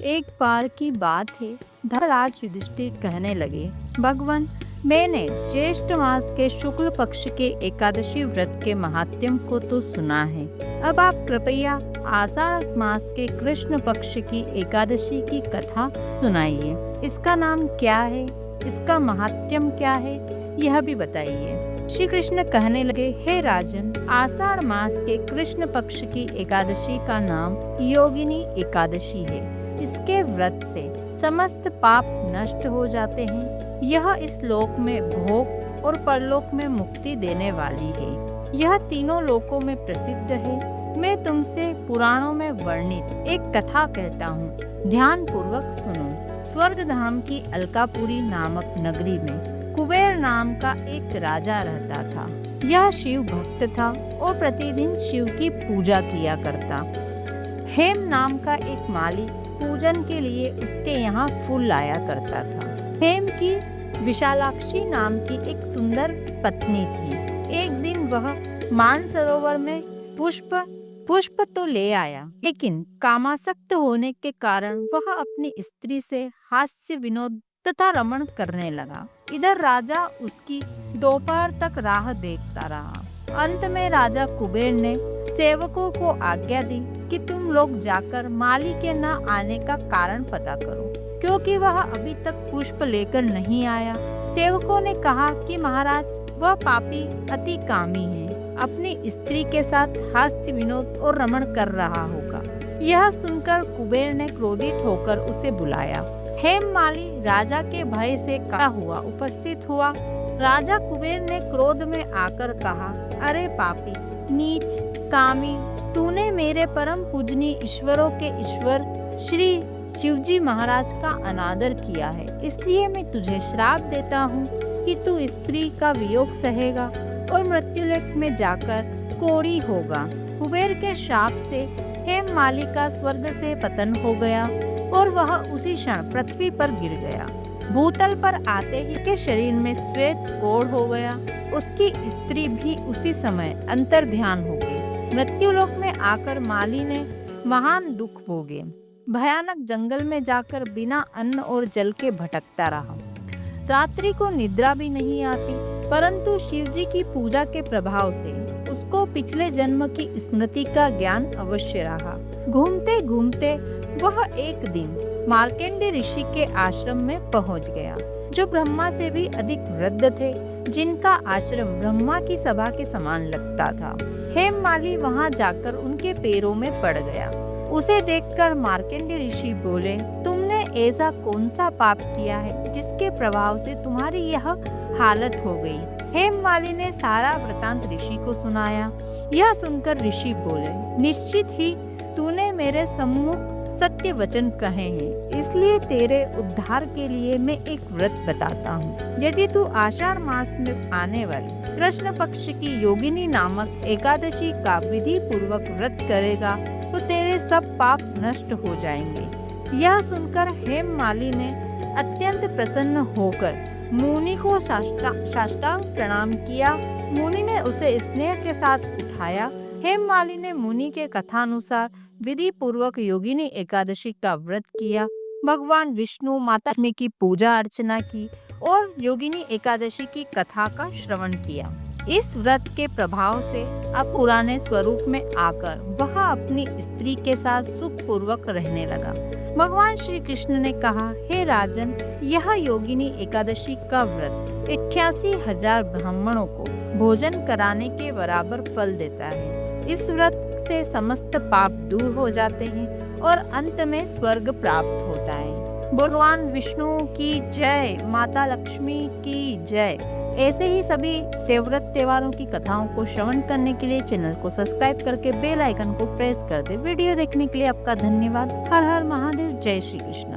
एक बार की बात है, धर्मराज युधिष्ठिर कहने लगे, भगवान, मैंने ज्येष्ठ मास के शुक्ल पक्ष के एकादशी व्रत के महात्म्य को तो सुना है। अब आप कृपया आषाढ़ मास के कृष्ण पक्ष की एकादशी की कथा सुनाइए। इसका नाम क्या है, इसका महात्म्य क्या है, यह भी बताइए। श्री कृष्ण कहने लगे, हे राजन, आषाढ़ मास के कृष्ण पक्ष की एकादशी का नाम योगिनी एकादशी है। इसके व्रत से समस्त पाप नष्ट हो जाते हैं। यह इस लोक में भोग और परलोक में मुक्ति देने वाली है। यह तीनों लोकों में प्रसिद्ध है। मैं तुमसे पुराणों में वर्णित एक कथा कहता हूँ, ध्यान पूर्वक सुनो। स्वर्ग धाम की अलकापुरी नामक नगरी में कुबेर नाम का एक राजा रहता था। यह शिव भक्त था और प्रतिदिन शिव की पूजा किया करता। हेम नाम का एक माली पूजन के लिए उसके यहाँ फूल लाया करता था। हेम की विशालाक्षी नाम की एक सुंदर पत्नी थी। एक दिन वह मानसरोवर में पुष्प तो ले आया, लेकिन कामासक्त होने के कारण वह अपनी स्त्री से हास्य विनोद तथा रमण करने लगा। इधर राजा उसकी दोपहर तक राह देखता रहा। अंत में राजा कुबेर ने सेवकों को आज्ञा दी कि तुम लोग जाकर माली के न आने का कारण पता करो, क्योंकि वह अभी तक पुष्प लेकर नहीं आया। सेवकों ने कहा कि महाराज, वह पापी अति कामी है, अपनी स्त्री के साथ हास्य विनोद और रमण कर रहा होगा। यह सुनकर कुबेर ने क्रोधित होकर उसे बुलाया। हेम माली राजा के भय से कांपता हुआ उपस्थित हुआ। राजा कुबेर ने क्रोध में आकर कहा, अरे पापी, नीच, कामी, तूने मेरे परम पूजनीय ईश्वरों के ईश्वर श्री शिवजी महाराज का अनादर किया है। इसलिए मैं तुझे श्राप देता हूँ कि तू स्त्री का वियोग सहेगा और मृत्युलोक में जाकर कोढ़ी होगा। कुबेर के शाप से हेम माली का स्वर्ग से पतन हो गया और वह उसी क्षण पृथ्वी पर गिर गया। भूतल पर आते ही के शरीर में श्वेत कोढ़ हो गया। उसकी स्त्री भी उसी समय अंतर्ध्यान हो गई। मृत्युलोक में आकर माली ने महान दुख भोगे। भयानक जंगल में जाकर बिना अन्न और जल के भटकता रहा। रात्रि को निद्रा भी नहीं आती, परंतु शिवजी की पूजा के प्रभाव से उसको पिछले जन्म की स्मृति का ज्ञान अवश्य रहा। घूमते घूमते वह एक दिन मार्कंडेय ऋषि के आश्रम में पहुंच गया, जो ब्रह्मा से भी अधिक वृद्ध थे, जिनका आश्रम ब्रह्मा की सभा के समान लगता था। हेम माली वहां जाकर उनके पैरों में पड़ गया। उसे देखकर मार्कंडेय ऋषि बोले, तुमने ऐसा कौन सा पाप किया है जिसके प्रभाव से तुम्हारी यह हालत हो गई। हेम माली ने सारा वृतांत ऋषि को सुनाया। यह सुनकर ऋषि बोले, निश्चित ही तूने मेरे सम्मुख सत्य वचन कहे हैं, इसलिए तेरे उद्धार के लिए मैं एक व्रत बताता हूँ। यदि तू आषाढ़ मास में आने वाली कृष्ण पक्ष की योगिनी नामक एकादशी का विधि पूर्वक व्रत करेगा तो तेरे सब पाप नष्ट हो जाएंगे। यह सुनकर हेम माली ने अत्यंत प्रसन्न होकर मुनि को साष्टांग प्रणाम किया। मुनि ने उसे स्नेह के साथ उठाया। हेम माली ने मुनि के कथानुसार विधि पूर्वक योगिनी एकादशी का व्रत किया। भगवान विष्णु माता लक्ष्मी की पूजा अर्चना की और योगिनी एकादशी की कथा का श्रवण किया। इस व्रत के प्रभाव से अब पुराने स्वरूप में आकर वह अपनी स्त्री के साथ सुख पूर्वक रहने लगा। भगवान श्री कृष्ण ने कहा, हे राजन, यह योगिनी एकादशी का व्रत 88,000 ब्राह्मणों को भोजन कराने के बराबर फल देता है। इस व्रत से समस्त पाप दूर हो जाते हैं और अंत में स्वर्ग प्राप्त होता है। भगवान विष्णु की जय, माता लक्ष्मी की जय। ऐसे ही सभी व्रत त्योहारों की कथाओं को श्रवण करने के लिए चैनल को सब्सक्राइब करके बेल आइकन को प्रेस कर दे। वीडियो देखने के लिए आपका धन्यवाद। हर हर महादेव। जय श्री कृष्ण।